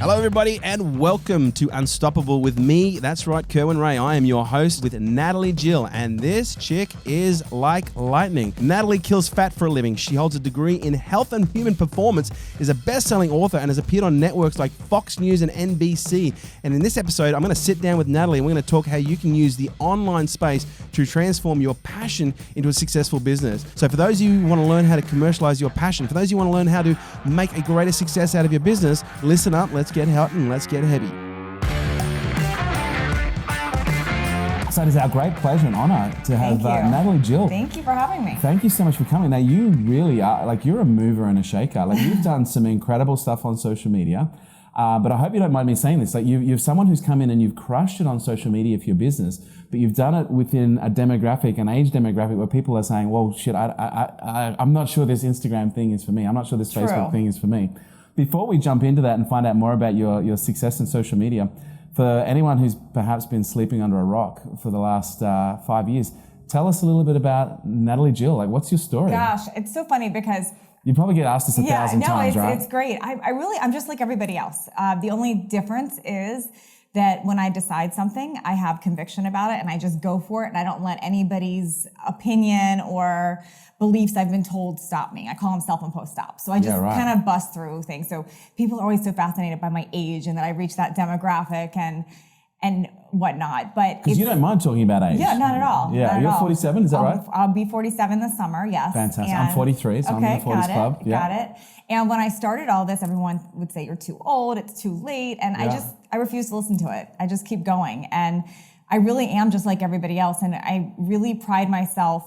Hello, everybody, and welcome to Unstoppable with me. That's right, Kerwin Ray. I am your host with Natalie Jill, and this chick is like lightning. Natalie kills fat for a living. She holds a degree in health and human performance, is a best-selling author, and has appeared on networks like Fox News and NBC. And in this episode, I'm going to sit down with Natalie, and we're going to talk how you can use the online space to transform your passion into a successful business. So for those of you who want to learn how to commercialize your passion, for those of you who want to learn how to make a greater success out of your business, listen up. Let's get hot and let's get heavy. So it is our great pleasure and honor to have Natalie Jill. Thank you for having me. Thank you so much for coming. Now, you really are, you're a mover and a shaker. You've done some incredible stuff on social media, but I hope you don't mind me saying this. You're someone who's come in and you've crushed it on social media for your business, but you've done it within a demographic, an age demographic where people are saying, well, shit, I'm not sure this Instagram thing is for me. I'm not sure this Facebook thing is for me. Before we jump into that and find out more about your success in social media, for anyone who's perhaps been sleeping under a rock for the last 5 years, tell us a little bit about Natalie Jill. What's your story? Gosh, it's so funny because you probably get asked this 1,000 times, right? It's great. I'm just like everybody else. The only difference is that when I decide something, I have conviction about it and I just go for it and I don't let anybody's opinion or beliefs I've been told stop me. I call them self-imposed stops. So I just kind of bust through things. So people are always so fascinated by my age and that I reach that demographic and whatnot. But because you don't mind talking about age. Yeah, not at all. Yeah, you're 47, is that right? I'll be 47 this summer, yes. Fantastic. I'm 43, so I'm in the 40s club. Got it. And when I started all this, everyone would say, you're too old, it's too late. And I refuse to listen to it. I just keep going. And I really am just like everybody else. And I really pride myself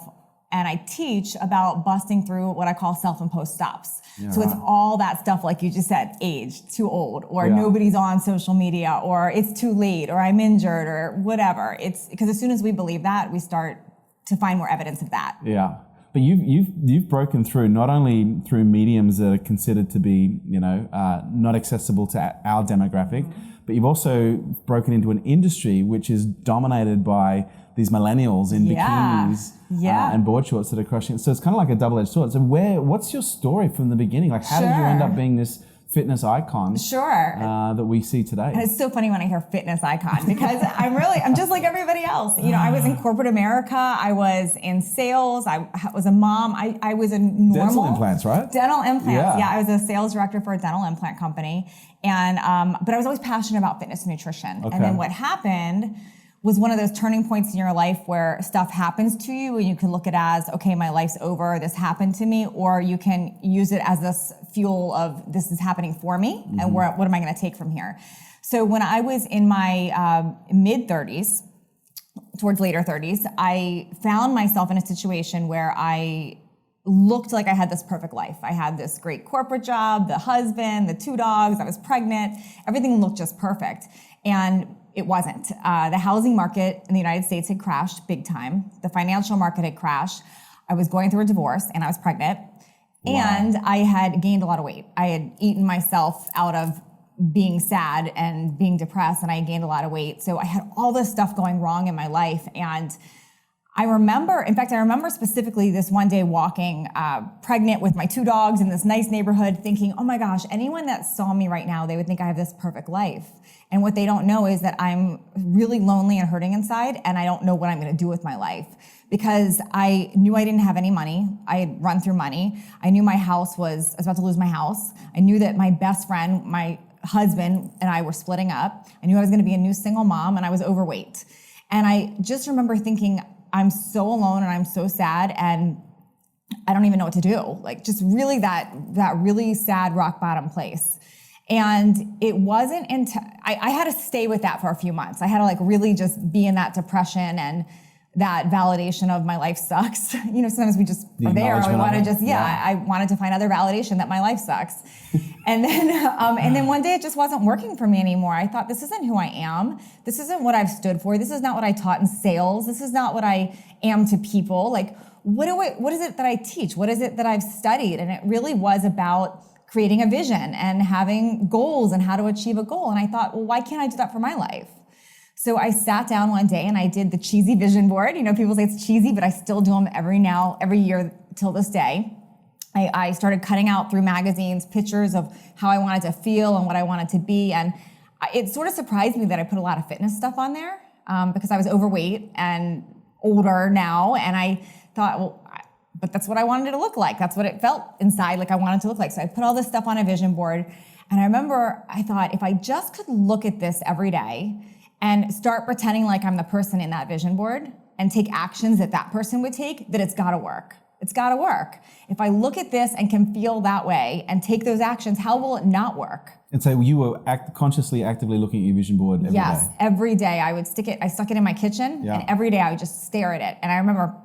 and I teach about busting through what I call self-imposed stops. Yeah, so it's all that stuff, like you just said, age, too old, or nobody's on social media, or it's too late, or I'm injured, or whatever. It's because as soon as we believe that, we start to find more evidence of that. Yeah. But you've broken through not only through mediums that are considered to be, not accessible to our demographic, but you've also broken into an industry which is dominated by these millennials in bikinis and board shorts that are crushing it. So it's kind of like a double-edged sword. So what's your story from the beginning? How did you end up being this fitness icon that we see today? And it's so funny when I hear fitness icon because I'm just like everybody else. I was in corporate America. I was in sales. I was a mom. I was a normal... Dental implants, right? Dental implants. Yeah, I was a sales director for a dental implant company. And but I was always passionate about fitness and nutrition. Okay. And then what happened was one of those turning points in your life where stuff happens to you and you can look at it as, okay, my life's over, this happened to me, or you can use it as this fuel of this is happening for me and what am I gonna take from here? So when I was in my mid-30s, towards later 30s, I found myself in a situation where I looked like I had this perfect life. I had this great corporate job, the husband, the 2 dogs, I was pregnant, everything looked just perfect. And it wasn't. The housing market in the United States had crashed big time. The financial market had crashed. I was going through a divorce and I was pregnant. Wow. And I had gained a lot of weight. I had eaten myself out of being sad and being depressed and I gained a lot of weight. So I had all this stuff going wrong in my life. And I remember specifically this one day walking pregnant with my 2 dogs in this nice neighborhood thinking, oh my gosh, anyone that saw me right now, they would think I have this perfect life. And what they don't know is that I'm really lonely and hurting inside and I don't know what I'm gonna do with my life. Because I knew I didn't have any money. I had run through money. I knew I was about to lose my house. I knew that my best friend, my husband, and I were splitting up. I knew I was gonna be a new single mom and I was overweight. And I just remember thinking, I'm so alone and I'm so sad and I don't even know what to do. Just really that really sad rock bottom place. And it wasn't until I had to stay with that for a few months. I had to really just be in that depression and that validation of my life sucks. Sometimes we just are there and we want to just, I wanted to find other validation that my life sucks. and then one day it just wasn't working for me anymore. I thought, this isn't who I am. This isn't what I've stood for. This is not what I taught in sales. This is not what I am to people. What is it that I teach? What is it that I've studied? And it really was about creating a vision and having goals and how to achieve a goal. And I thought, well, why can't I do that for my life? So I sat down one day and I did the cheesy vision board. People say it's cheesy, but I still do them every year till this day. I started cutting out through magazines pictures of how I wanted to feel and what I wanted to be. And it sort of surprised me that I put a lot of fitness stuff on there because I was overweight and older now. And I thought, well, but that's what I wanted it to look like. That's what it felt inside like I wanted to look like. So I put all this stuff on a vision board. And I remember I thought, if I just could look at this every day and start pretending like I'm the person in that vision board and take actions that that person would take, that it's gotta work. It's gotta work. If I look at this and can feel that way and take those actions, how will it not work? And so you were consciously, actively looking at your vision board every day? Yes, every day I stuck it in my kitchen, and every day I would just stare at it. And I remember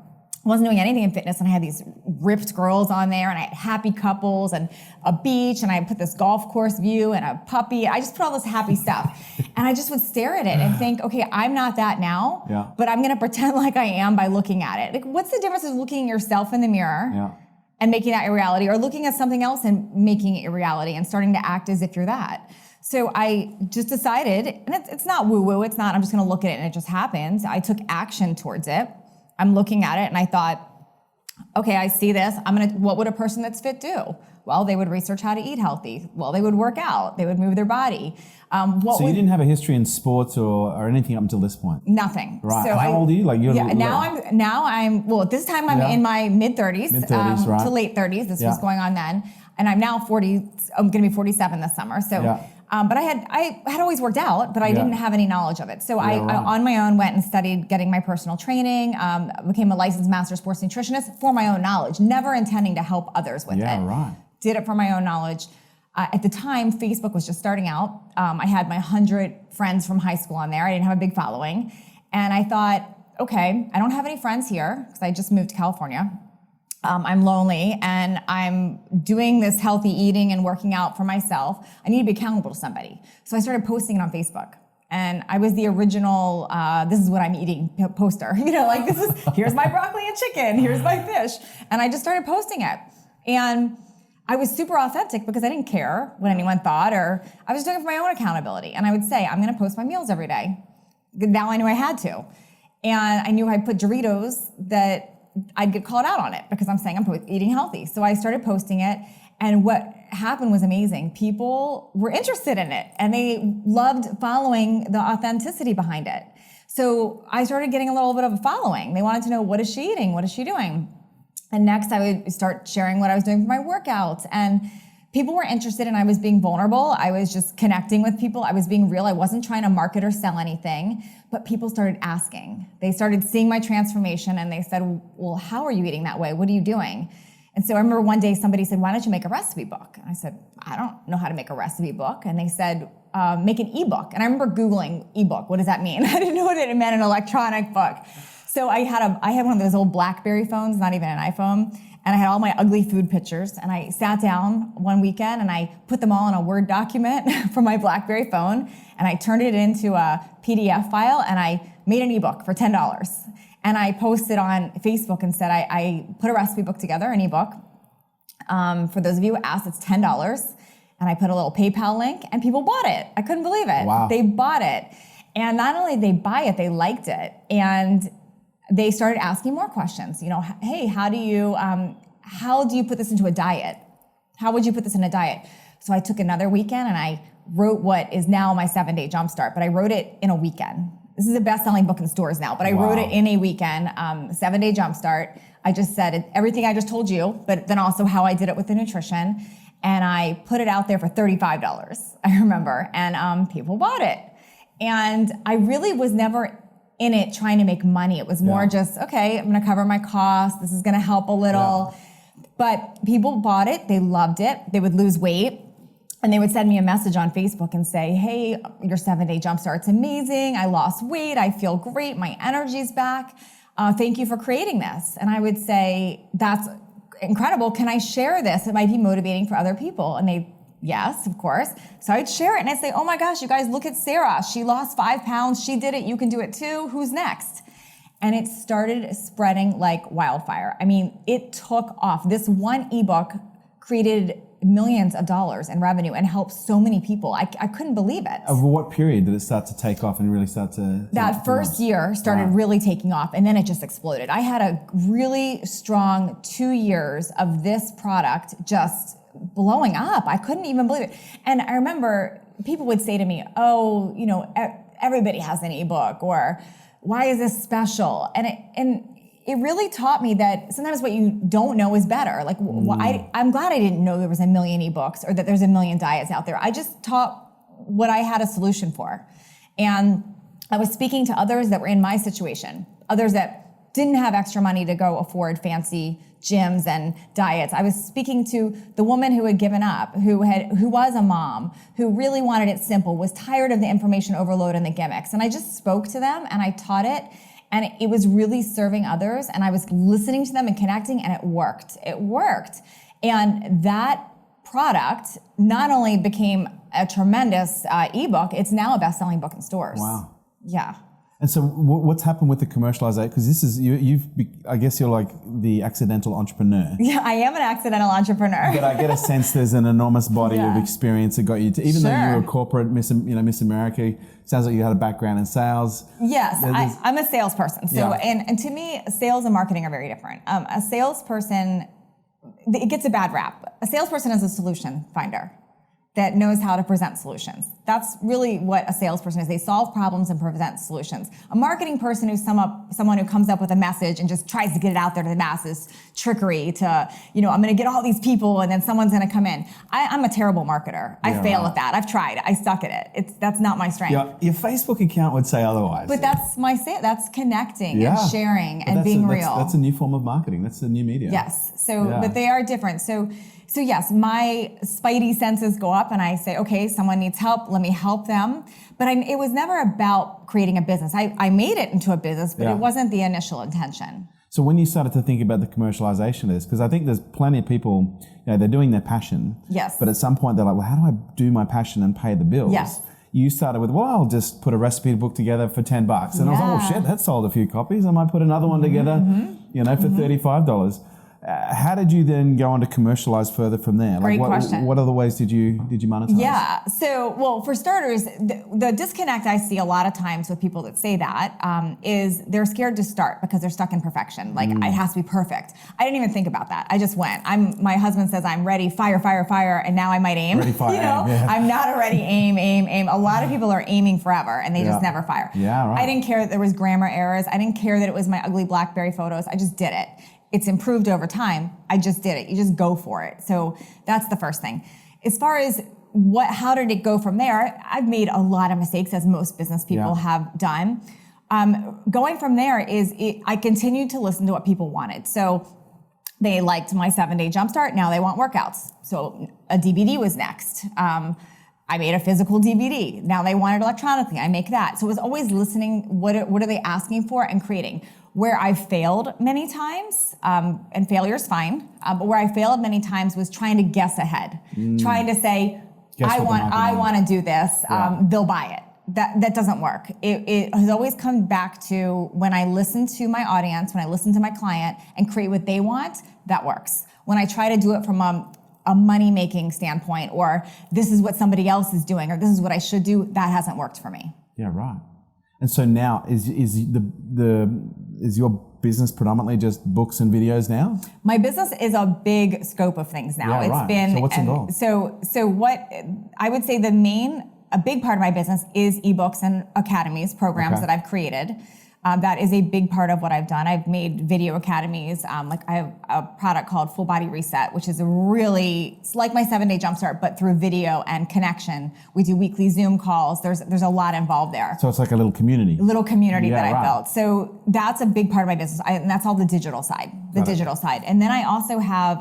I wasn't doing anything in fitness, and I had these ripped girls on there, and I had happy couples and a beach, and I put this golf course view and a puppy. I just put all this happy stuff. And I just would stare at it and think, okay, I'm not that now, but I'm gonna pretend like I am by looking at it. Like, what's the difference of looking at yourself in the mirror and making that a reality, or looking at something else and making it a reality and starting to act as if you're that? So I just decided, and it's not woo-woo, it's not I'm just gonna look at it and it just happens. I took action towards it. I'm looking at it and I thought, okay, I see this. What would a person that's fit do? Well, they would research how to eat healthy. Well, they would work out. They would move their body. So you didn't have a history in sports or anything up until this point? Nothing. Right. So how old are you? Like now I'm well, at this time I'm in my mid-30s, right. to late 30s. This was going on then. And I'm now 40, I'm gonna be 47 this summer. So but I had always worked out, but I didn't have any knowledge of it. So I on my own went and studied getting my personal training, became a licensed master sports nutritionist for my own knowledge, never intending to help others with it. Right. Did it for my own knowledge. At the time, Facebook was just starting out. I had my 100 friends from high school on there. I didn't have a big following. And I thought, okay, I don't have any friends here because I just moved to California. I'm lonely and I'm doing this healthy eating and working out for myself. I need to be accountable to somebody. So I started posting it on Facebook. And I was the original, this is what I'm eating poster. Like here's my broccoli and chicken, here's my fish. And I just started posting it. And I was super authentic because I didn't care what anyone thought, or I was doing it for my own accountability. And I would say, I'm gonna post my meals every day. Now I knew I had to. And I knew I'd put Doritos that I'd get called out on it because I'm saying I'm eating healthy. So I started posting it, and what happened was amazing. People were interested in it and they loved following the authenticity behind it. So I started getting a little bit of a following. They wanted to know, what is she eating? What is she doing? And next I would start sharing what I was doing for my workouts, and people were interested, and I was being vulnerable. I was just connecting with people. I was being real. I wasn't trying to market or sell anything, but people started asking. They started seeing my transformation and they said, well, how are you eating that way? What are you doing? And so I remember one day somebody said, why don't you make a recipe book? And I said, I don't know how to make a recipe book. And they said, make an ebook. And I remember Googling ebook. What does that mean? I didn't know what it meant, an electronic book. So I had one of those old BlackBerry phones, not even an iPhone, and I had all my ugly food pictures, and I sat down one weekend and I put them all in a Word document from my BlackBerry phone, and I turned it into a PDF file, and I made an ebook for $10. And I posted on Facebook and said, I put a recipe book together, an ebook. For those of you who asked, it's $10. And I put a little PayPal link, and people bought it. I couldn't believe it. Wow. They bought it. And not only did they buy it, they liked it. And they started asking more questions. Hey, how do you put this into a diet? How would you put this in a diet? So I took another weekend and I wrote what is now my 7-Day Jumpstart, but I wrote it in a weekend. This is a best-selling book in stores now, but I wrote it in a weekend, 7-Day Jumpstart. I just said everything I just told you, but then also how I did it with the nutrition. And I put it out there for $35, I remember, and people bought it. And I really was never in it trying to make money. It was more just, okay, I'm gonna cover my costs. This is gonna help a little. But people bought it, they loved it. They would lose weight, and they would send me a message on Facebook and say, hey, your 7-Day Jumpstart's amazing. I lost weight, I feel great, my energy's back. Thank you for creating this. And I would say, that's incredible. Can I share this? It might be motivating for other people. And they, yes, of course. So I'd share it and I'd say, oh my gosh, you guys, look at Sarah. She lost 5 pounds. She did it. You can do it too. Who's next? And it started spreading like wildfire. I mean, it took off. This one ebook created millions of dollars in revenue and helped so many people. I couldn't believe it. Over what period did it start to take off and really start to... That first year started really taking off, and then it just exploded. I had a really strong 2 years of this product just blowing up. I couldn't even believe it. And I remember people would say to me, oh, you know, everybody has an ebook, or why is this special? And it really taught me that sometimes what you don't know is better. Like, I'm glad I didn't know there was a million ebooks or that there's a million diets out there. I just taught what I had a solution for. And I was speaking to others that were in my situation, others that didn't have extra money to go afford fancy gyms and diets. I was speaking to the woman who had given up, who was a mom, who really wanted it simple, was tired of the information overload and the gimmicks. And I just spoke to them and I taught it. And it was really serving others, and I was listening to them and connecting, and it worked. It worked. And that product not only became a tremendous ebook, it's now a best-selling book in stores. Wow. Yeah. And so what's happened with the commercialization? Because this is, I guess you're like the accidental entrepreneur. Yeah, I am an accidental entrepreneur. But I get a sense there's an enormous body of experience that got you to, even though you were a corporate Miss America, sounds like you had a background in sales. Yes, I'm a salesperson. So, and to me, sales and marketing are very different. A salesperson, it gets a bad rap. A salesperson is a solution finder that knows how to present solutions. That's really what a salesperson is. They solve problems and present solutions. A marketing person is someone who comes up with a message and just tries to get it out there to the masses, trickery to, you know, I'm gonna get all these people and then someone's gonna come in. I'm a terrible marketer. I fail at that. I've tried. I suck at it. That's not my strength. Your Facebook account would say otherwise. But that's that's connecting and sharing and being real. That's a new form of marketing. That's a new media. Yes, but they are different. So yes, my spidey senses go up and I say, okay, someone needs help, let me help them. But it was never about creating a business. I made it into a business, but it wasn't the initial intention. So when you started to think about the commercialization of this, because I think there's plenty of people, you know, they're doing their passion. Yes. But at some point they're like, well, how do I do my passion and pay the bills? Yes. You started with, well, I'll just put a recipe book together for $10. And I was like, oh shit, that sold a few copies. I might put another one together, you know, for $35. How did you then go on to commercialize further from there? Great question. What other ways did you monetize? Yeah. So, well, for starters, the disconnect I see a lot of times with people that say that is they're scared to start because they're stuck in perfection. Like it has to be perfect. I didn't even think about that. I just went. My husband says I'm ready, fire, fire, fire, and now I might aim. Ready, fire, you know, aim. Yeah. I'm not a ready, aim. A lot of people are aiming forever and they just never fire. Yeah, right. I didn't care that there was grammar errors. I didn't care that it was my ugly BlackBerry photos. I just did it. It's improved over time. I just did it. You just go for it. So that's the first thing. As far as how did it go from there? I've made a lot of mistakes, as most business people have done. Going from there I continued to listen to what people wanted. So they liked my 7-day jumpstart. Now they want workouts. So a DVD was next. I made a physical DVD. Now they want it electronically. I make that. So it was always listening. What are they asking for and creating? Where I failed many times, and failure's fine, but where I failed many times was trying to guess ahead, trying to say, I want to do this. They'll buy it. That doesn't work. It has always come back to when I listen to my audience, when I listen to my client and create what they want, that works. When I try to do it from a money-making standpoint, or this is what somebody else is doing, or this is what I should do, that hasn't worked for me. Yeah, right. And so now is your business predominantly just books and videos now? My business is a big scope of things now. Yeah, it's been so what's involved? So what I would say a big part of my business is ebooks and academies, programs that I've created. That is a big part of what I've done. I've made video academies. Like I have a product called Full Body Reset, which is it's like my 7-day jumpstart, but through video and connection. We do weekly Zoom calls. There's a lot involved there. So it's like a little community. That I built. So that's a big part of my business. And that's all the digital side, side. And then I also have,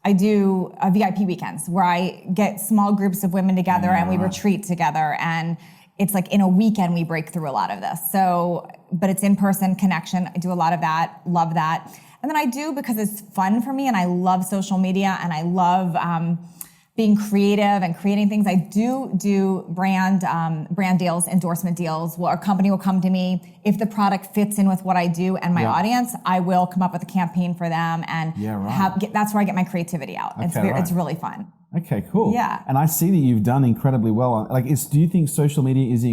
I do VIP weekends where I get small groups of women together and we retreat together, and it's like in a weekend we break through a lot of this. So, but it's in-person connection. I do a lot of that, love that. And then I do, because it's fun for me and I love social media and I love being creative and creating things. I do brand deals, endorsement deals. Well, a company will come to me. If the product fits in with what I do and my audience, I will come up with a campaign for them, and that's where I get my creativity out. Okay, it's really fun. Okay, cool. Yeah. And I see that you've done incredibly well on, do you think social media is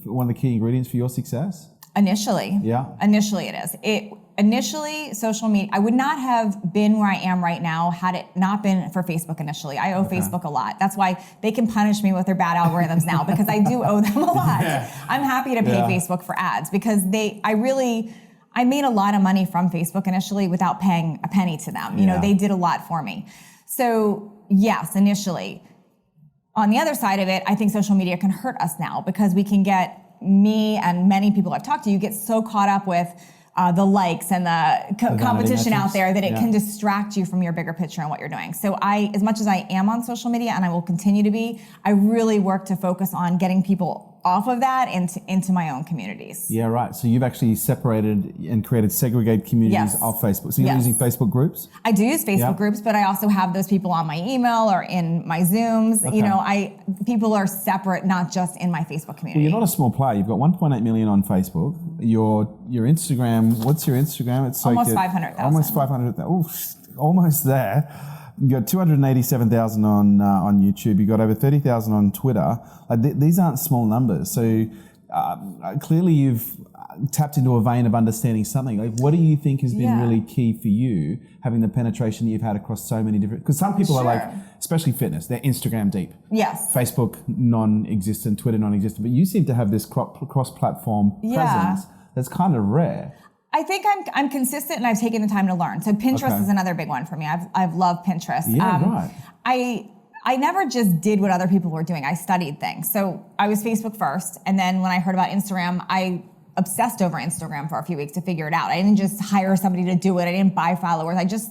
one of the key ingredients for your success? Initially. Yeah. Initially it is. Initially, social media, I would not have been where I am right now had it not been for Facebook initially. I owe Facebook a lot. That's why they can punish me with their bad algorithms now, because I do owe them a lot. I'm happy to pay Facebook for ads, because I made a lot of money from Facebook initially without paying a penny to them. You know, they did a lot for me. So yes, initially. On the other side of it, I think social media can hurt us now, because we can me and many people I've talked to, you get so caught up with the likes and the competition out there that it can distract you from your bigger picture and what you're doing. So as much as I am on social media, and I will continue to be, I really work to focus on getting people off of that into my own communities. Yeah, right. So you've actually separated and created segregated communities of Facebook. So you're using Facebook groups? I do use Facebook groups, but I also have those people on my email or in my Zooms. Okay. You know, people are separate, not just in my Facebook community. Well, you're not a small player. You've got 1.8 million on Facebook. Your Instagram, what's your Instagram? It's almost 500,000. Almost 500,000. Almost there. You got 287,000 on YouTube. You got over 30,000 on Twitter. These aren't small numbers. So clearly you've tapped into a vein of understanding something. What do you think has been really key for you, having the penetration that you've had across so many different? Because some people are especially fitness, they're Instagram deep. Yes. Facebook non-existent, Twitter non-existent. But you seem to have this cross-platform presence that's kind of rare. I think I'm consistent, and I've taken the time to learn. So Pinterest is another big one for me. I've loved Pinterest. Yeah, right. I never just did what other people were doing. I studied things. So I was Facebook first, and then when I heard about Instagram, I obsessed over Instagram for a few weeks to figure it out. I didn't just hire somebody to do it. I didn't buy followers. I just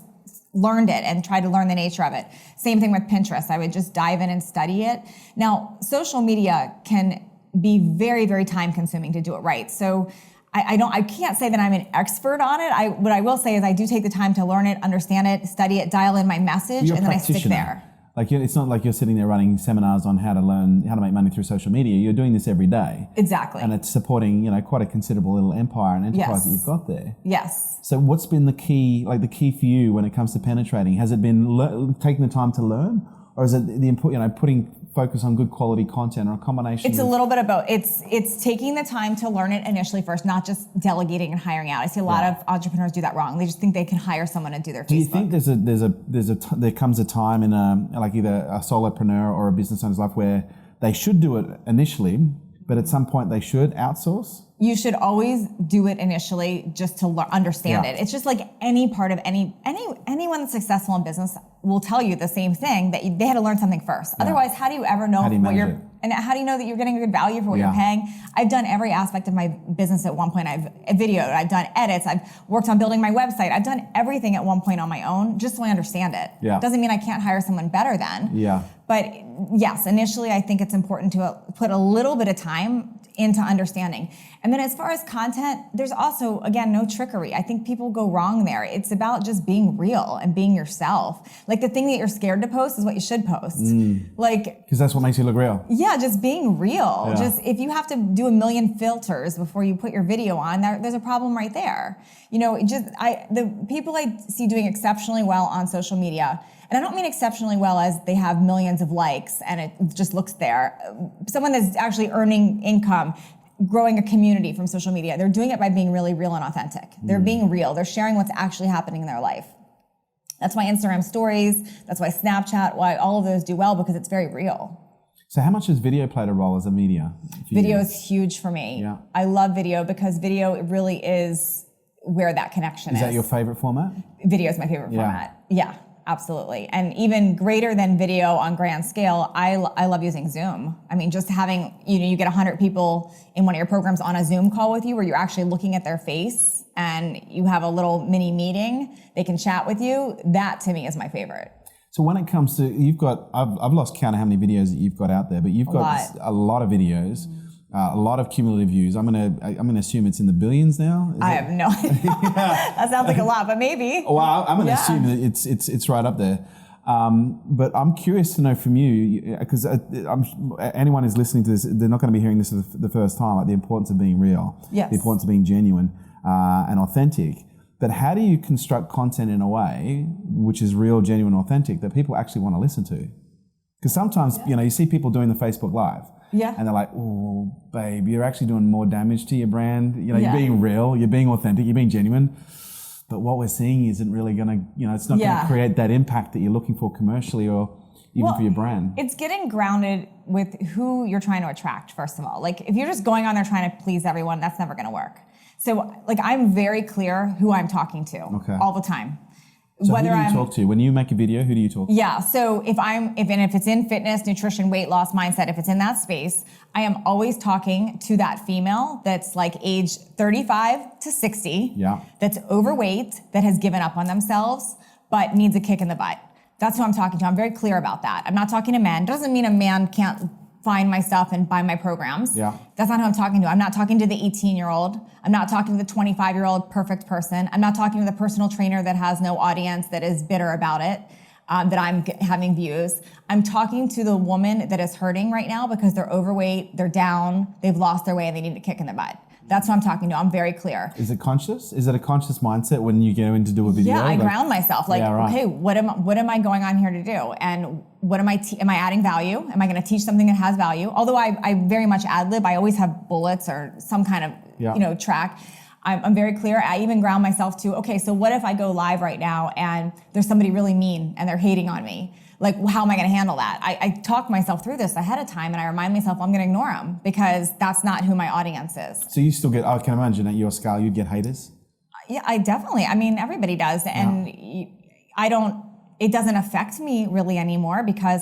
learned it and tried to learn the nature of it. Same thing with Pinterest. I would just dive in and study it. Now, social media can be very, very time consuming to do it right. So I can't say that I'm an expert on it. What I will say is I do take the time to learn it, understand it, study it, dial in my message, and then I stick there. It's not like you're sitting there running seminars on how to make money through social media. You're doing this every day. Exactly. And it's supporting, quite a considerable little empire and enterprise that you've got there. Yes. So what's been the key for you when it comes to penetrating? Has it been taking the time to learn, or is it the input, putting focus on good quality content, or a combination? It's a little bit of both. It's taking the time to learn it initially first, not just delegating and hiring out. I see a lot of entrepreneurs do that wrong. They just think they can hire someone to do their Facebook. Do you think there comes a time in either a solopreneur or a business owner's life where they should do it initially, but at some point they should outsource? You should always do it initially just to understand it. It's just like any part of anyone that's successful in business will tell you the same thing, that they had to learn something first. Yeah. Otherwise, how do you ever know and how do you know that you're getting a good value for what you're paying? I've done every aspect of my business at one point. I've videoed, I've done edits, I've worked on building my website. I've done everything at one point on my own just so I understand it. Yeah. Doesn't mean I can't hire someone better then. Yeah. But yes, initially I think it's important to put a little bit of time into understanding. And then as far as content, there's also, again, no trickery. I think people go wrong there. It's about just being real and being yourself. Like the thing that you're scared to post is what you should post. Because that's what makes you look real. Yeah, just being real. Yeah. Just if you have to do a million filters before you put your video on, there's a problem right there. The people I see doing exceptionally well on social media, and I don't mean exceptionally well as they have millions of likes and it just looks there. Someone that's actually earning income, growing a community from social media, they're doing it by being really real and authentic. They're being real. They're sharing what's actually happening in their life. That's why Instagram stories, that's why Snapchat, why all of those do well, because it's very real. So how much has video played a role as a media? Video is huge for me. Yeah. I love video because video really is where that connection is. Is that your favorite format? Video is my favorite format. Yeah. Absolutely. And even greater than video on grand scale, I love using Zoom. I mean, just having, you get 100 people in one of your programs on a Zoom call with you where you're actually looking at their face and you have a little mini meeting, they can chat with you. That to me is my favorite. So when it comes to, I've lost count of how many videos that you've got out there, but you've got a lot of videos. A lot of cumulative views. I'm gonna assume it's in the billions now. I have no idea. That sounds like a lot, but maybe. Well, I'm gonna assume that it's right up there. But I'm curious to know from you, because anyone who's listening to this, they're not going to be hearing this for the first time, like the importance of being real, yes. the importance of being genuine and authentic. But how do you construct content in a way which is real, genuine, authentic that people actually want to listen to? Because sometimes, you see people doing the Facebook Live. Yeah. And they're like, oh, babe, you're actually doing more damage to your brand. You're being real, you're being authentic, you're being genuine. But what we're seeing isn't really going to, it's not going to create that impact that you're looking for commercially or even for your brand. It's getting grounded with who you're trying to attract, first of all. Like, if you're just going on there trying to please everyone, that's never going to work. So, like, I'm very clear who I'm talking to all the time. So who do you talk to? When you make a video, who do you talk to? Yeah, so if it's in fitness, nutrition, weight loss, mindset, if it's in that space, I am always talking to that female that's like age 35 to 60, that's overweight, that has given up on themselves, but needs a kick in the butt. That's who I'm talking to. I'm very clear about that. I'm not talking to men. Doesn't mean a man can't find my stuff and buy my programs. Yeah. That's not who I'm talking to. I'm not talking to the 18-year-old. I'm not talking to the 25-year-old perfect person. I'm not talking to the personal trainer that has no audience, that is bitter about it, that I'm having views. I'm talking to the woman that is hurting right now because they're overweight, they're down, they've lost their way, and they need a kick in the butt. That's what I'm talking to. I'm very clear. Is it conscious? Is it a conscious mindset when you go in to do a video? Yeah, I ground myself. Like, okay, what am I going on here to do? And what am I adding value? Am I going to teach something that has value? Although I very much ad lib, I always have bullets or some kind of track. I'm very clear. I even ground myself to, okay, so what if I go live right now and there's somebody really mean and they're hating on me? Like, how am I going to handle that? I talk myself through this ahead of time, and I remind myself I'm going to ignore them because that's not who my audience is. So you still get, I can imagine at your scale, you'd get haters? Yeah, I definitely. I mean, everybody does. And it doesn't affect me really anymore because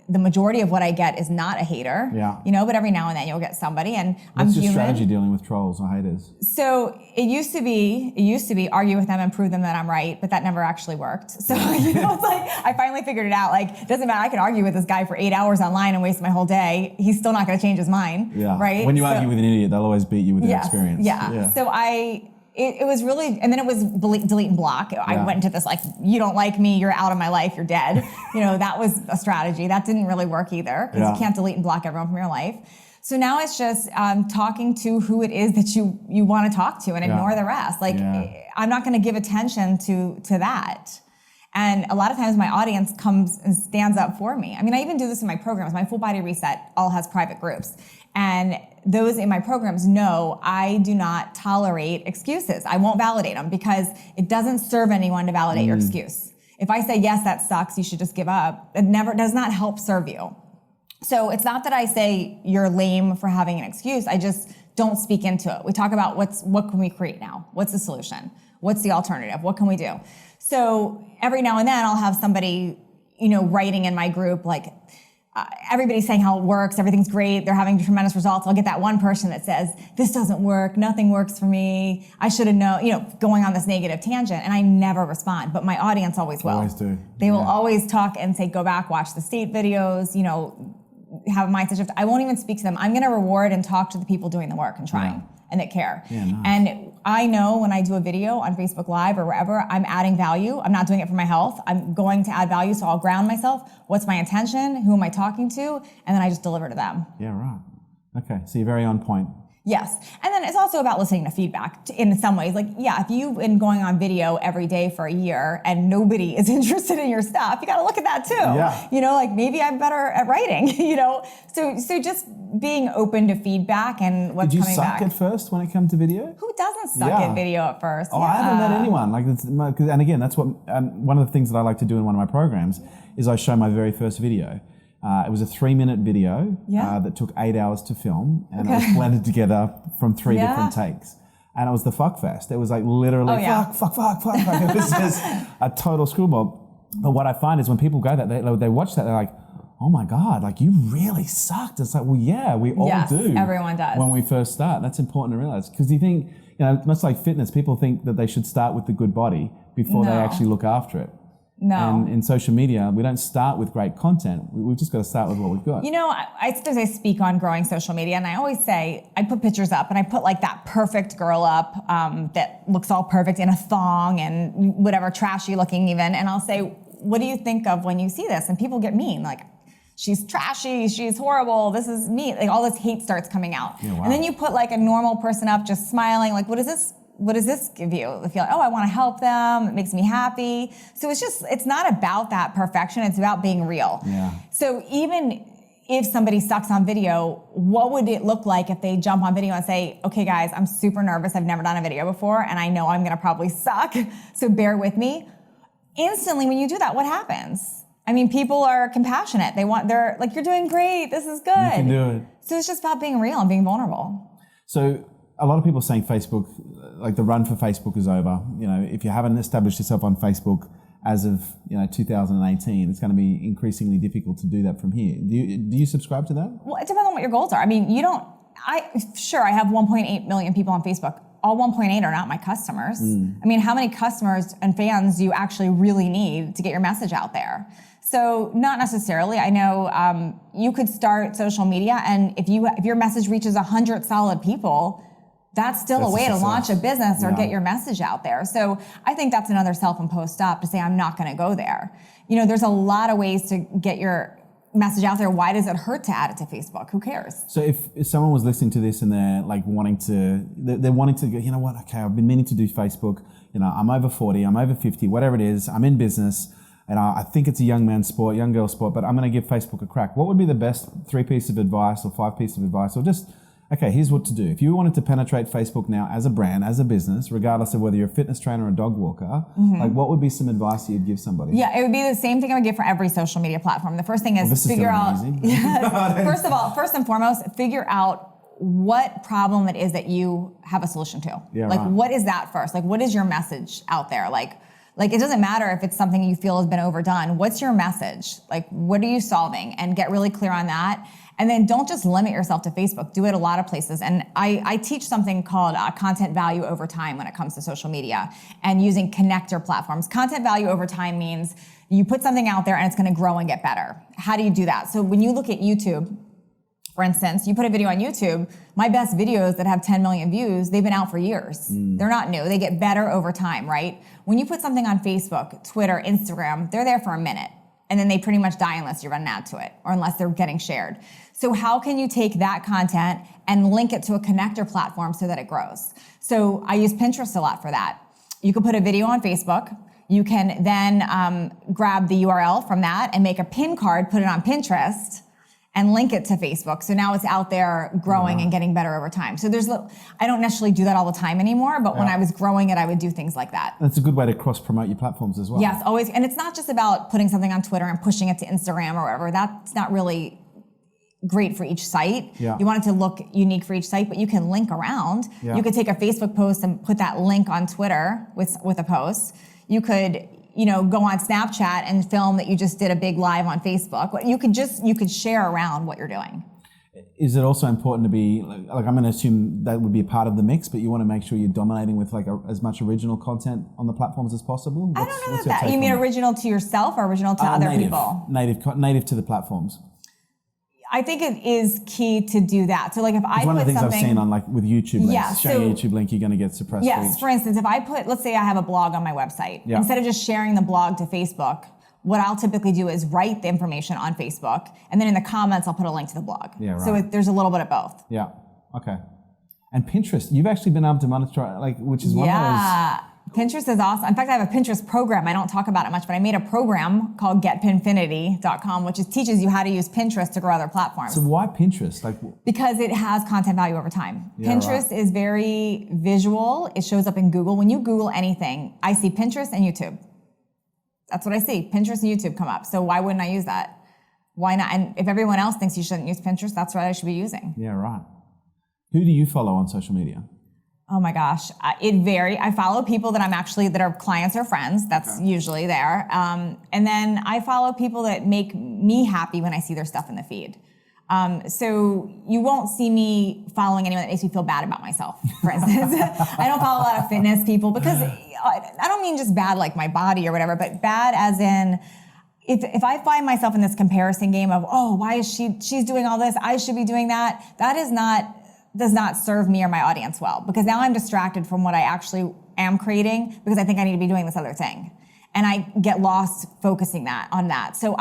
the majority of what I get is not a hater. Yeah. But every now and then you'll get somebody, and I'm human. What's your strategy dealing with trolls or haters? So it used to be argue with them and prove them that I'm right, but that never actually worked. So it's like I finally figured it out. Like, it doesn't matter. I can argue with this guy for 8 hours online and waste my whole day. He's still not going to change his mind. Yeah. Right. When you argue with an idiot, they'll always beat you with their experience. Yeah. So it was really, and then it was delete and block. I went into this like, you don't like me, you're out of my life, you're dead. That was a strategy. That didn't really work either because you can't delete and block everyone from your life. So now it's just talking to who it is that you want to talk to and ignore the rest. Like, I'm not going to give attention to that. And a lot of times my audience comes and stands up for me. I mean, I even do this in my programs. My Full Body Reset all has private groups. And those in my programs know I do not tolerate excuses. I won't validate them because it doesn't serve anyone to validate your excuse. If I say, yes, that sucks, you should just give up, it does not help serve you. So it's not that I say you're lame for having an excuse. I just don't speak into it. We talk about what can we create now? What's the solution? What's the alternative? What can we do? So every now and then I'll have somebody, writing in my group, like, everybody's saying how it works, everything's great, they're having tremendous results. I'll get that one person that says, this doesn't work, nothing works for me, I should have known, going on this negative tangent, and I never respond, but my audience always will. Always do. They will always talk and say, go back, watch the state videos, have a mindset shift. I won't even speak to them. I'm gonna reward and talk to the people doing the work and trying and that care. Yeah, nice. And I know when I do a video on Facebook Live or wherever, I'm adding value. I'm not doing it for my health. I'm going to add value, so I'll ground myself. What's my intention? Who am I talking to? And then I just deliver to them. Yeah, right. Okay, so you're very on point. Yes. And then it's also about listening to feedback in some ways. Like, if you've been going on video every day for a year and nobody is interested in your stuff, you got to look at that too. Yeah. Like, maybe I'm better at writing, So just being open to feedback and what's coming back. Did you suck at first when it came to video? Who doesn't suck at video at first? Oh, I haven't met anyone. And again, that's what one of the things that I like to do in one of my programs is I show my very first video. It was a 3-minute video that took 8 hours to film, and it was blended together from 3 different takes. And it was the fuck fest. It was like literally fuck. It was just a total screwball. But what I find is when people go that, they watch that, they're like, oh my God, like, you really sucked. It's like, well, yeah, we all do. Everyone does. When we first start. That's important to realize. Because you think, much like fitness, people think that they should start with the good body before they actually look after it. No. And in social media, we don't start with great content. We've just got to start with what we've got. I suppose I speak on growing social media, and I always say, I put pictures up, and I put like that perfect girl up that looks all perfect in a thong and whatever, trashy looking even. And I'll say, what do you think of when you see this? And people get mean, like, she's trashy, she's horrible, this is me. Like, all this hate starts coming out. Yeah, wow. And then you put like a normal person up just smiling, like, what does this give you? I feel like, oh, I want to help them. It makes me happy. So it's not about that perfection. It's about being real. Yeah. So even if somebody sucks on video, what would it look like if they jump on video and say, okay, guys, I'm super nervous. I've never done a video before, and I know I'm going to probably suck, so bear with me. Instantly, when you do that, what happens? I mean, people are compassionate. They're like, you're doing great. This is good. You can do it. So it's just about being real and being vulnerable. So a lot of people are saying Facebook, like the run for Facebook is over. You know, if you haven't established yourself on Facebook as of 2018, it's going to be increasingly difficult to do that from here. Do you subscribe to that? Well, it depends on what your goals are. I mean, I have 1.8 million people on Facebook. All 1.8 are not my customers. I mean, how many customers and fans do you actually really need to get your message out there? So not necessarily. I know you could start social media, and if your message reaches 100 solid people, that's still a way to launch a business or get your message out there. So I think that's another self-imposed stop to say, I'm not going to go there. You know, there's a lot of ways to get your message out there. Why does it hurt to add it to Facebook? Who cares? So if someone was listening to this and they're like wanting to go, you know what? Okay, I've been meaning to do Facebook. You know, I'm over 40, I'm over 50, whatever it is. I'm in business, and I think it's a young man's sport, young girl's sport, but I'm going to give Facebook a crack. What would be the best 3 pieces of advice or 5 pieces of advice, or just, okay, here's what to do. If you wanted to penetrate Facebook now as a brand, as a business, regardless of whether you're a fitness trainer or a dog walker, like what would be some advice you'd give somebody? Yeah, it would be the same thing I would give for every social media platform. The first thing is figure out, first and foremost, figure out what problem it is that you have a solution to. Yeah, like, right. What is that first? Like, what is your message out there? Like it doesn't matter if it's something you feel has been overdone. What's your message? Like, what are you solving? And get really clear on that. And then don't just limit yourself to Facebook. Do it a lot of places. And I teach something called content value over time when it comes to social media and using connector platforms. Content value over time means you put something out there and it's going to grow and get better. How do you do that? So when you look at YouTube, for instance, you put a video on YouTube, my best videos that have 10 million views, they've been out for years. They're not new. They get better over time, right? When you put something on Facebook, Twitter, Instagram, they're there for a minute. And then they pretty much die unless you run an ad to it or unless they're getting shared. So how can you take that content and link it to a connector platform so that it grows? So I use Pinterest a lot for that. You can put a video on Facebook. You can then grab the URL from that and make a pin card, put it on Pinterest, and link it to Facebook. So now it's out there growing and getting better over time. So I don't necessarily do that all the time anymore, but when I was growing it, I would do things like that. That's a good way to cross-promote your platforms as well. Yes, always. And it's not just about putting something on Twitter and pushing it to Instagram or whatever. That's not really great for each site. Yeah. You want it to look unique for each site, but you can link around. Yeah. You could take a Facebook post and put that link on Twitter with a post. You could go on Snapchat and film that you just did a big live on Facebook. You could share around what you're doing. Is it also important to be, like I'm going to assume that would be a part of the mix, but you want to make sure you're dominating with as much original content on the platforms as possible? I don't know that. You mean original to yourself or original to other people? Native to the platforms. I think it is key to do that. So like if I put one of the things something, I've seen on with YouTube links, showing a YouTube link, you're going to get suppressed reach. For instance, if I let's say I have a blog on my website, instead of just sharing the blog to Facebook, what I'll typically do is write the information on Facebook, and then in the comments, I'll put a link to the blog. Yeah, right. So there's a little bit of both. Yeah, okay. And Pinterest, you've actually been able to monitor, which is one of those... Pinterest is awesome. In fact, I have a Pinterest program. I don't talk about it much, but I made a program called getpinfinity.com, which teaches you how to use Pinterest to grow other platforms. So why Pinterest? Because it has content value over time. Yeah, Pinterest is very visual. It shows up in Google. When you Google anything, I see Pinterest and YouTube. That's what I see. Pinterest and YouTube come up. So why wouldn't I use that? Why not? And if everyone else thinks you shouldn't use Pinterest, that's what I should be using. Yeah, right. Who do you follow on social media? Oh my gosh, it varies. I follow people that are clients or friends. That's usually there. And then I follow people that make me happy when I see their stuff in the feed. So you won't see me following anyone that makes me feel bad about myself, for instance. I don't follow a lot of fitness people because I don't mean just bad like my body or whatever, but bad as in if I find myself in this comparison game of, oh, why is she's doing all this, I should be doing that, does not serve me or my audience well, because now I'm distracted from what I actually am creating because I think I need to be doing this other thing. and I get lost focusing on that. So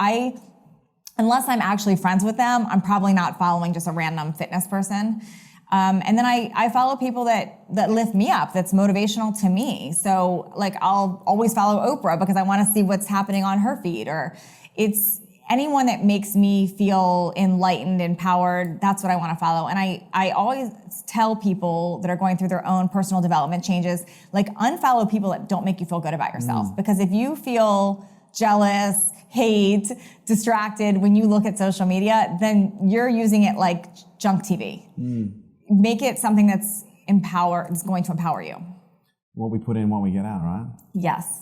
unless I'm actually friends with them, I'm probably not following just a random fitness person. And then I follow people that lift me up, that's motivational to me. So like I'll always follow Oprah because I want to see what's happening on her feed, or it's anyone that makes me feel enlightened, empowered. That's what I want to follow. And I always tell people that are going through their own personal development changes, like unfollow people that don't make you feel good about yourself. Because if you feel jealous, hate, distracted when you look at social media, then you're using it like junk TV. Make it something that's going to empower you. What we put in, what we get out, right? Yes.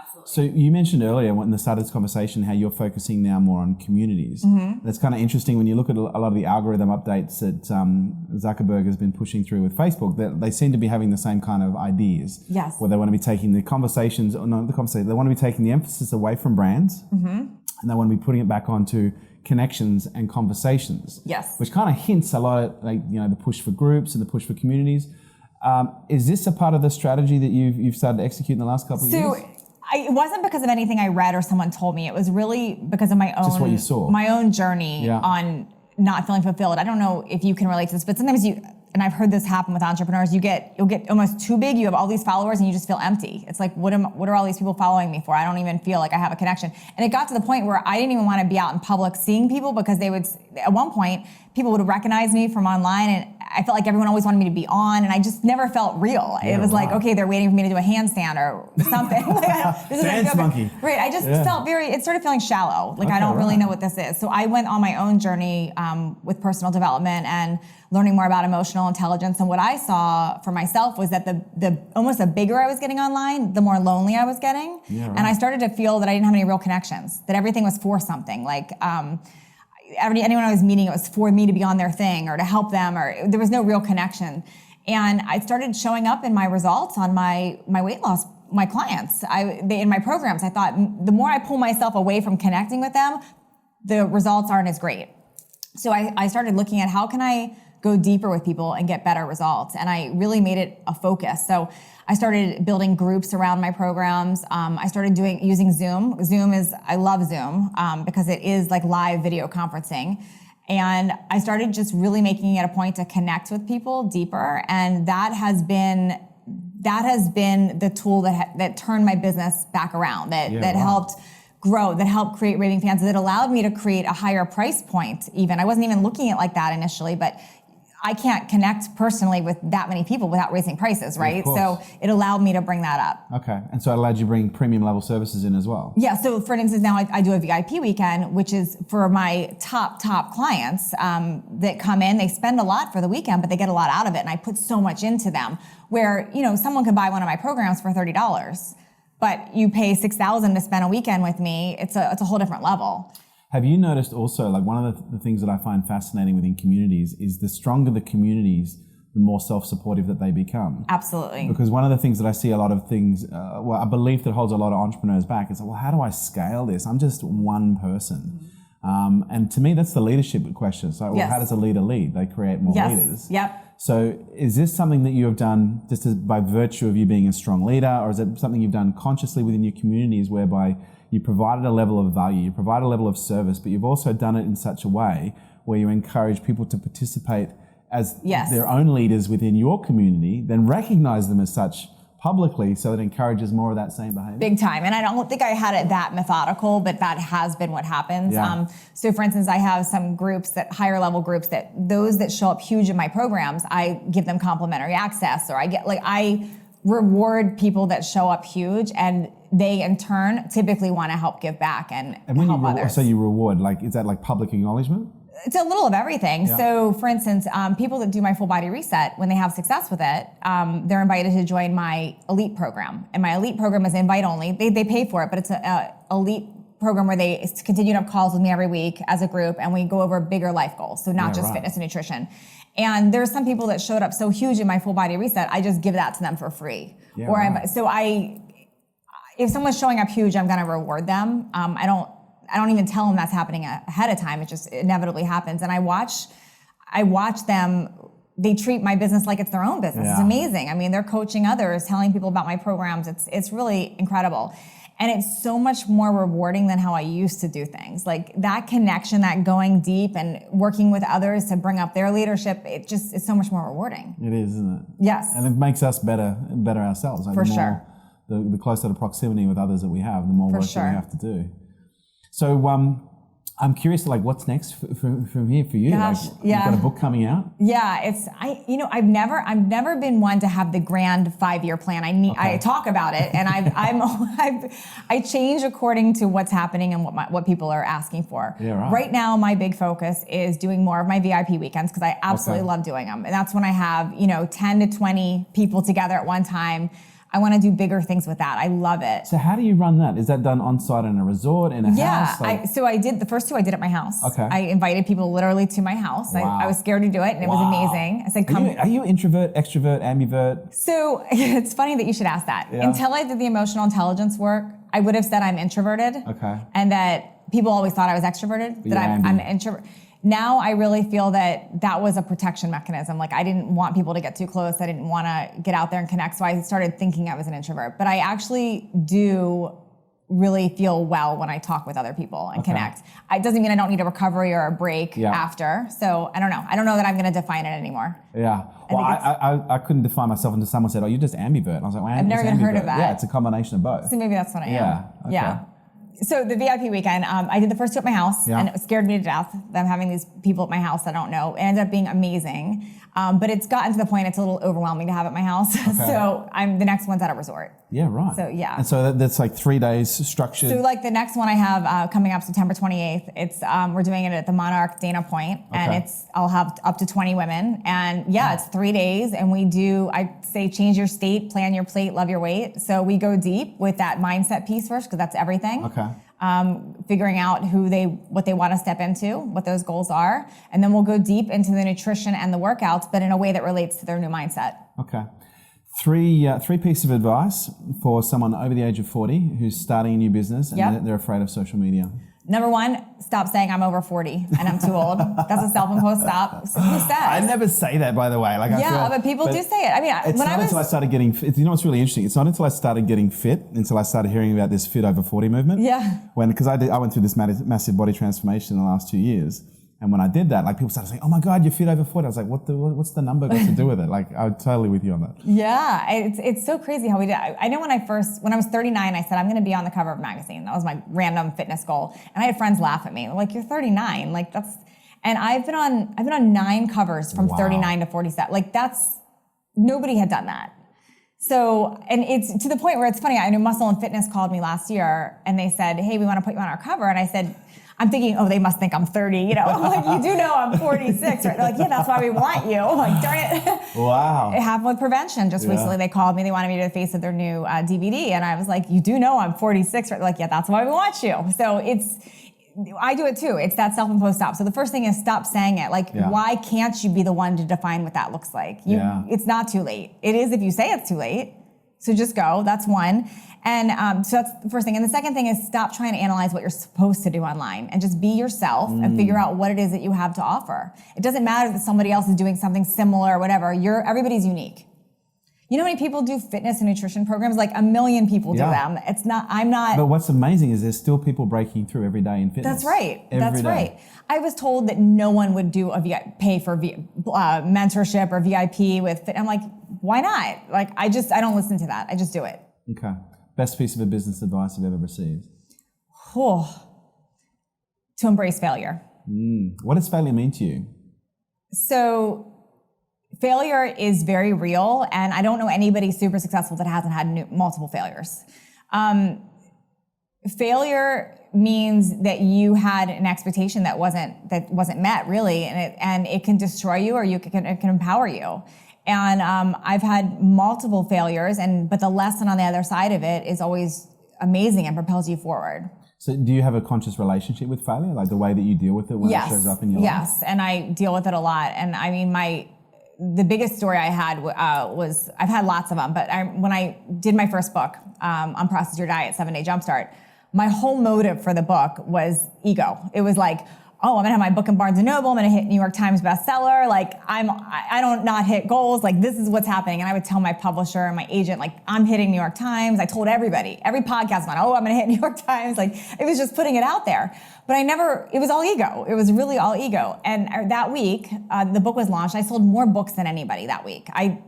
Absolutely. So you mentioned earlier when the start of this conversation how you're focusing now more on communities. That's kind of interesting when you look at a lot of the algorithm updates that Zuckerberg has been pushing through with Facebook, that they seem to be having the same kind of ideas. Yes. Where they want to be taking the conversations, or not the conversation, they want to be taking the emphasis away from brands, and they want to be putting it back onto connections and conversations. Yes. Which kind of hints a lot at, like, the push for groups and the push for communities. Is this a part of the strategy that you've started to execute in the last couple of years? It wasn't because of anything I read or someone told me. It was really because of my own, just what you saw. My own journey on not feeling fulfilled. I don't know if you can relate to this, but sometimes and I've heard this happen with entrepreneurs, you'll get almost too big, you have all these followers and you just feel empty. It's like, what are all these people following me for? I don't even feel like I have a connection. And it got to the point where I didn't even want to be out in public seeing people, because at one point, people would recognize me from online, and I felt like everyone always wanted me to be on, and I just never felt real. It was like, okay, they're waiting for me to do a handstand or something. Dance monkey. Right, I just felt it started feeling shallow. Like, I don't really know what this is. So I went on my own journey with personal development and learning more about emotional intelligence. And what I saw for myself was that almost the bigger I was getting online, the more lonely I was getting. And I started to feel that I didn't have any real connections, that everything was for something. Like, anyone I was meeting, it was for me to be on their thing or to help them, or there was no real connection. And I started showing up in my results on my weight loss, my clients, in my programs. I thought the more I pull myself away from connecting with them, the results aren't as great. So I started looking at how can I go deeper with people and get better results. And I really made it a focus. So I started building groups around my programs. I started using Zoom. I love Zoom because it is like live video conferencing. And I started just really making it a point to connect with people deeper. And that has been the tool that turned my business back around, that helped grow, that helped create raving fans, that allowed me to create a higher price point even. I wasn't even looking at it like that initially, but I can't connect personally with that many people without raising prices, right? So it allowed me to bring that up. Okay, and so it allowed you to bring premium level services in as well. Yeah, so for instance, now I do a VIP weekend, which is for my top clients that come in. They spend a lot for the weekend, but they get a lot out of it, and I put so much into them. Where, someone could buy one of my programs for $30, but you pay $6,000 to spend a weekend with me. It's a whole different level. Have you noticed also, like, one of the things that I find fascinating within communities is the stronger the communities, the more self-supportive that they become. Absolutely. Because one of the things that I see a lot of things, a belief that holds a lot of entrepreneurs back is, well, how do I scale this? I'm just one person. And to me, that's the leadership question. So, well, how does a leader lead? They create more leaders. Yep. So is this something that you have done just by virtue of you being a strong leader, or is it something you've done consciously within your communities whereby you provided a level of value, you provide a level of service, but you've also done it in such a way where you encourage people to participate as their own leaders within your community, then recognize them as such publicly, so it encourages more of that same behavior? Big time. And I don't think I had it that methodical, but that has been what happens. Yeah. So for instance, I have some groups, higher level groups, that those that show up huge in my programs, I give them complimentary access, or I reward people that show up huge, and they in turn typically want to help give back and help others. So you reward, like, is that like public acknowledgement? It's a little of everything. Yeah. So for instance, people that do my full body reset, when they have success with it, they're invited to join my elite program. And my elite program is invite only. They pay for it, but it's an elite program where they continue to have calls with me every week as a group, and we go over bigger life goals. So not just fitness and nutrition. And there's some people that showed up so huge in my full body reset, I just give that to them for free. Yeah, if someone's showing up huge, I'm going to reward them. I don't even tell them that's happening ahead of time. It just inevitably happens. And I watch them. They treat my business like it's their own business. Yeah. It's amazing. I mean, they're coaching others, telling people about my programs. It's really incredible. And it's so much more rewarding than how I used to do things. Like that connection, that going deep and working with others to bring up their leadership, it's so much more rewarding. It is, isn't it? Yes. And it makes us better ourselves. Like For the more, sure. The closer the proximity with others that we have, the more For work sure. that we have to do. So I'm curious, like, what's next from here for you? Gosh, like, you've got a book coming out. Yeah, I've never been one to have the grand 5-year plan. I talk about it, and I change according to what's happening and what people are asking for. Yeah, right. Right now, my big focus is doing more of my VIP weekends because I absolutely love doing them, and that's when I have 10 to 20 people together at one time. I want to do bigger things with that. I love it. So how do you run that? Is that done on site in a resort, in a house? Yeah, so I did the first 2 I did at my house. Okay. I invited people literally to my house. Wow. I was scared to do it, and it was amazing. I said, "Come." Are you introvert, extrovert, ambivert? So it's funny that you should ask that. Yeah. Until I did the emotional intelligence work, I would have said I'm introverted. Okay. And that people always thought I was extroverted. But That you're I'm ambi. introvert. Now I really feel that was a protection mechanism. Like I didn't want people to get too close. I didn't want to get out there and connect. So I started thinking I was an introvert. But I actually do really feel well when I talk with other people and connect. It doesn't mean I don't need a recovery or a break after. So I don't know. I don't know that I'm going to define it anymore. Yeah. Well, I couldn't define myself until someone said, "Oh, you're just ambivert." And I was like, well, I've never even heard of that. Yeah, it's a combination of both. So maybe that's what I am. Yeah. Okay. Yeah. So the VIP weekend, I did the first 2 at my house, and it scared me to death. Them having these people at my house I don't know. It ended up being amazing, but it's gotten to the point it's a little overwhelming to have at my house. Okay. So the next one's at a resort. Yeah, right. So yeah. And so that's like 3 days structured. So like the next one I have coming up September 28th. It's we're doing it at the Monarch Dana Point, and I'll have up to 20 women, and it's 3 days, and we do. I say change your state, plan your plate, love your weight. So we go deep with that mindset piece first because that's everything. Okay. Figuring out what they want to step into, what those goals are, and then we'll go deep into the nutrition and the workouts, but in a way that relates to their new mindset. Okay. Three pieces of advice for someone over the age of 40 who's starting a new business and they're afraid of social media. Number 1, stop saying I'm over 40 and I'm too old. That's a self-imposed stop. So who says? I never say that, by the way. Like, but people do say it. I mean, until I started getting fit. You know what's really interesting? It's not until I started getting fit, until I started hearing about this fit over 40 movement. Yeah. Because I went through this massive body transformation in the last 2 years. And when I did that, like people started saying, "Oh my God, you're fit over 40." I was like, what's the number got to do with it? Like, I'm totally with you on that. Yeah, it's so crazy how we did. I know when I was 39, I said I'm going to be on the cover of a magazine. That was my random fitness goal, and I had friends laugh at me, like, "You're 39, like that's." And I've been on 9 covers from 39 to 47. Like nobody had done that. So, and it's to the point where it's funny. I know Muscle and Fitness called me last year, and they said, "Hey, we want to put you on our cover," and I said. I'm thinking, oh, they must think I'm 30, I'm like, you do know I'm 46, right? They're like, yeah, that's why we want you. I'm like, darn it. Wow. It happened with prevention. Just recently they called me, they wanted me to be the face of their new DVD. And I was like, you do know I'm 46, right? They're like, yeah, that's why we want you. So I do it too. It's that self-imposed stop. So the first thing is stop saying it. Like, why can't you be the one to define what that looks like? It's not too late. It is if you say it's too late. So just go. That's one. And so that's the first thing. And the second thing is stop trying to analyze what you're supposed to do online and just be yourself and figure out what it is that you have to offer. It doesn't matter that somebody else is doing something similar or whatever. Everybody's unique. You know how many people do fitness and nutrition programs? Like 1 million people do them. I'm not. But what's amazing is there's still people breaking through every day in fitness. That's right. Every day. Right. I was told that no one would do pay for mentorship or VIP with fit. I'm like, why not? Like, I don't listen to that. I just do it. Okay. Best piece of business advice you've ever received? To embrace failure. What does failure mean to you? So failure is very real, and I don't know anybody super successful that hasn't had multiple failures. Failure means that you had an expectation that wasn't met, really, and it can destroy you or it can empower you. And I've had multiple failures, but the lesson on the other side of it is always amazing and propels you forward. So do you have a conscious relationship with failure, like the way that you deal with it when it shows up in your life? Yes, and I deal with it a lot. And I mean, the biggest story I had was, I've had lots of them, but when I did my first book on Process Your Diet, 7-Day Jumpstart, my whole motive for the book was ego. It was like, oh, I'm gonna have my book in Barnes and Noble, I'm gonna hit New York Times bestseller. Like I don't not hit goals. Like this is what's happening. And I would tell my publisher and my agent, like I'm hitting New York Times. I told everybody, every podcast on, oh, I'm gonna hit New York Times. Like it was just putting it out there. But it was all ego. It was really all ego. And that week, the book was launched. I sold more books than anybody that week. I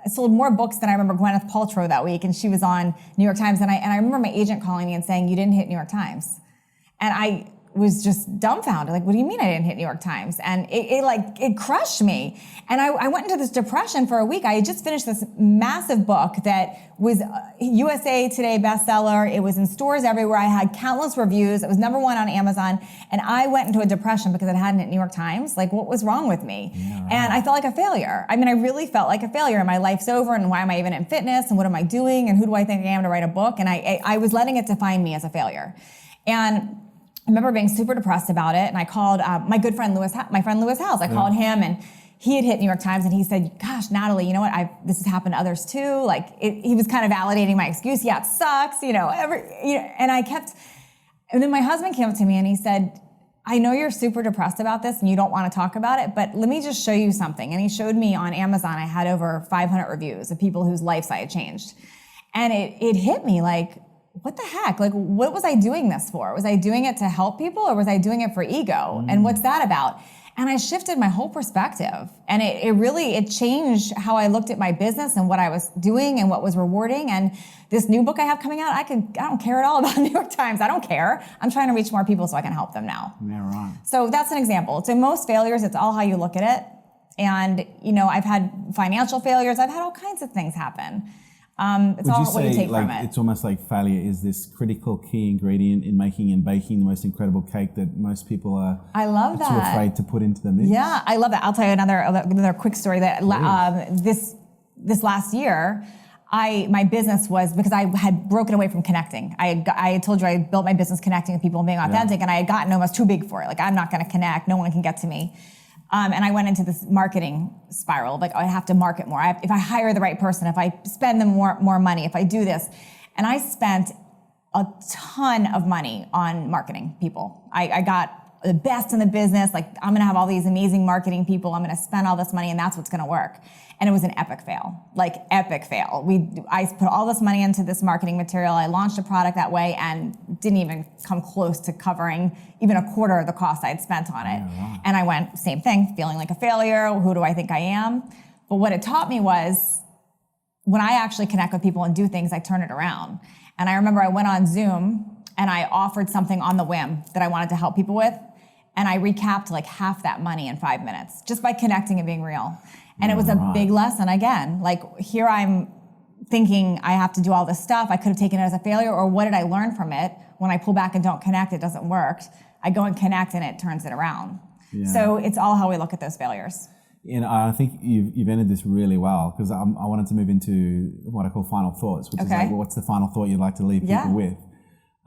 sold more books than I remember Gwyneth Paltrow that week, and she was on New York Times. And I remember my agent calling me and saying, you didn't hit New York Times. And I was just dumbfounded. Like, what do you mean I didn't hit New York Times? And it crushed me. And I went into this depression for a week. I had just finished this massive book that was USA Today bestseller. It was in stores everywhere. I had countless reviews. It was #1 on Amazon. And I went into a depression because it hadn't hit New York Times. Like, what was wrong with me? Yeah, right. And I felt like a failure. I mean, I really felt like a failure. And my life's over. And why am I even in fitness? And what am I doing? And who do I think I am to write a book? And I was letting it define me as a failure. And I remember being super depressed about it, and I called my good friend Lewis Howes. I called him, and he had hit New York Times, and he said, "Gosh, Natalie, you know what? This has happened to others too." Like he was kind of validating my excuse. Yeah, it sucks, and then my husband came up to me and he said, "I know you're super depressed about this and you don't want to talk about it, but let me just show you something." And he showed me on Amazon. I had over 500 reviews of people whose lives I had changed, and it hit me like, what the heck? Like, what was I doing this for? Was I doing it to help people, or was I doing it for ego? And what's that about? And I shifted my whole perspective. And it changed how I looked at my business and what I was doing and what was rewarding. And this new book I have coming out, I don't care at all about New York Times. I don't care. I'm trying to reach more people so I can help them now. Yeah, right. So that's an example. So most failures, it's all how you look at it. And, I've had financial failures. I've had all kinds of things happen. It's all what you take from it. It's almost like failure is this critical key ingredient in making and baking the most incredible cake that most people are too afraid to put into the mix. Yeah, I love that. I'll tell you another quick story that this last year, my business was, because I had broken away from connecting. I told you I built my business connecting with people and being authentic, and I had gotten almost too big for it. Like, I'm not going to connect. No one can get to me. And I went into this marketing spiral. Like, I have to market more. If I hire the right person, if I spend them more money, if I do this. And I spent a ton of money on marketing people. I got the best in the business. Like, I'm going to have all these amazing marketing people. I'm going to spend all this money, and that's what's going to work. And it was an epic fail, like epic fail. I put all this money into this marketing material. I launched a product that way and didn't even come close to covering even a quarter of the cost I'd spent on it. Yeah, wow. And I went, same thing, feeling like a failure. Who do I think I am? But what it taught me was, when I actually connect with people and do things, I turn it around. And I remember I went on Zoom and I offered something on the whim that I wanted to help people with. And I recapped like half that money in 5 minutes, just by connecting and being real. And it was a big lesson again. Like, here I'm thinking I have to do all this stuff. I could have taken it as a failure, or what did I learn from it? When I pull back and don't connect, it doesn't work. I go and connect and it turns it around. Yeah. So it's all how we look at those failures. I think you've ended this really well, because I wanted to move into what I call final thoughts, which is like, well, what's the final thought you'd like to leave people with?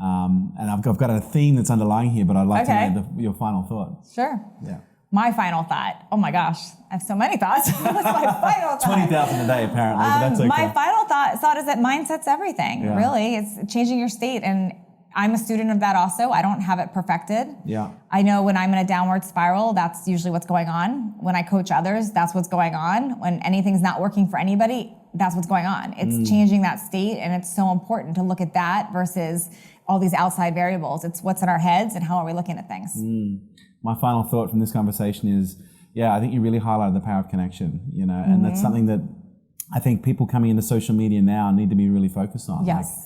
And I've got a theme that's underlying here, but I'd like to know your final thought. Sure. Yeah. My final thought. Oh my gosh, I have so many thoughts. What's my final thought? 20,000 a day apparently, but that's okay. My final thought is that mindset's everything. Yeah. Really, it's changing your state, and I'm a student of that also. I don't have it perfected. Yeah. I know when I'm in a downward spiral, that's usually what's going on. When I coach others, that's what's going on. When anything's not working for anybody, that's what's going on. It's changing that state, and it's so important to look at that versus all these outside variables. It's what's in our heads and how are we looking at things. My final thought from this conversation is, I think you really highlighted the power of connection, and that's something that I think people coming into social media now need to be really focused on. Yes. Like,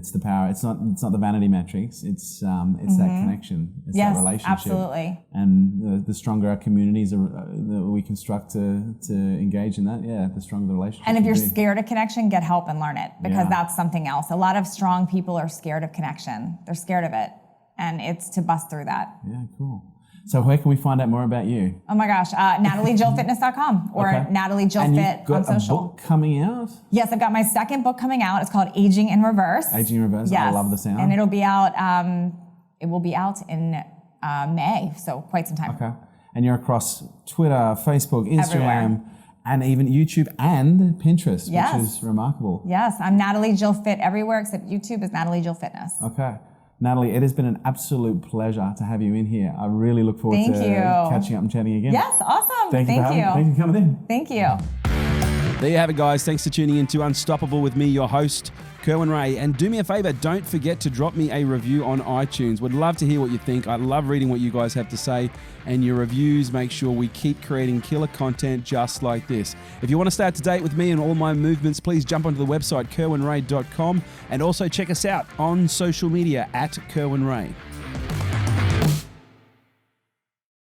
it's the power. It's not the vanity metrics. It's that connection. It's that relationship. Absolutely. And the stronger our communities that we construct to engage in that, the stronger the relationship. And if you're scared of connection, get help and learn it, because that's something else. A lot of strong people are scared of connection. They're scared of it, and it's to bust through that. Yeah, cool. So where can we find out more about you? Oh my gosh, NatalieJillFitness.com or Natalie Jill Fit on social. And you've got a book coming out? Yes, I've got my second book coming out. It's called Aging in Reverse. Aging in Reverse. Yes. I love the sound. And it'll be out. It will be out in May, so quite some time. Okay. And you're across Twitter, Facebook, Instagram, everywhere. And even YouTube and Pinterest, which is remarkable. Yes, I'm Natalie Jill Fit everywhere except YouTube is Natalie Jill Fitness. Okay. Natalie, it has been an absolute pleasure to have you in here. I really look forward to catching up and chatting again. Yes, awesome. Thank you. Thank you for coming in. Thank you. There you have it, guys. Thanks for tuning in to Unstoppable with me, your host, Kerwin Ray. And do me a favor, don't forget to drop me a review on iTunes. Would love to hear what you think. I love reading what you guys have to say. And your reviews make sure we keep creating killer content just like this. If you want to stay up to date with me and all my movements, please jump onto the website, kerwinray.com. And also check us out on social media at Kerwin Ray.